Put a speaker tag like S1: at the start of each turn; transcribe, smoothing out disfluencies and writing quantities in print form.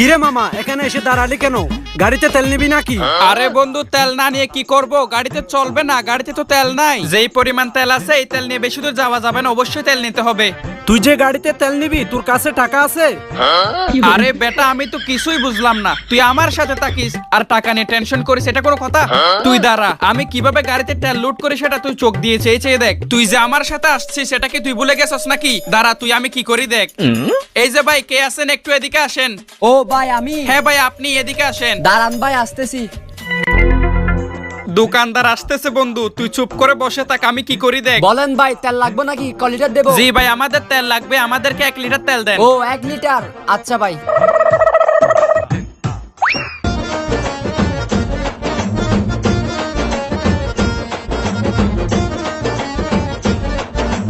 S1: কিরে মামা এখানে এসে দাঁড়ালি কেন? গাড়িতে তেল নিবি নাকি?
S2: আরে বন্ধু, তেল না নিয়ে কি করব? গাড়িতে চলবে না, গাড়িতে তো তেল নাই। যেই পরিমাণ তেল আছে এই তেল নিয়ে বেশি দূর যাওয়া যাবে না, অবশ্যই তেল নিতে হবে।
S1: তুই যে গাড়িতে তেল নিবি তোর কাছে টাকা আছে?
S2: আরে বেটা, আমি তো কিছুই বুঝলাম না। তুই আমার সাথে থাকিস আর টাকা নিয়ে টেনশন করিস, এটা কোনো কথা? তুই দাঁড়া, আমি কিভাবে গাড়িতে তেল লুট করি সেটা তুই চোখ দিয়ে চেয়ে চেয়ে দেখ। তুই যে আমার সাথে আসছিস সেটা কি তুই ভুলে গেছস নাকি? দাঁড়া, তুই আমি কি করি দেখ। এই যে ভাই, কে আছেন একটু এদিকে আসেন।
S3: ও ভাই আমি।
S2: হ্যাঁ ভাই, আপনি এদিকে আসেন।
S3: দাঁড়ান ভাই, আসতেছি।
S2: দোকানদার আসতেছে বন্ধু, তুই চুপ করে বসে থাক, আমি কি করি দেখ।
S3: বলেন ভাই, তেল লাগবে নাকি? ক লিটার দেবো?
S2: জি ভাই, আমাদের তেল লাগবে, আমাদেরকে 1 লিটার তেল দেন।
S3: ও 1 লিটার, আচ্ছা ভাই।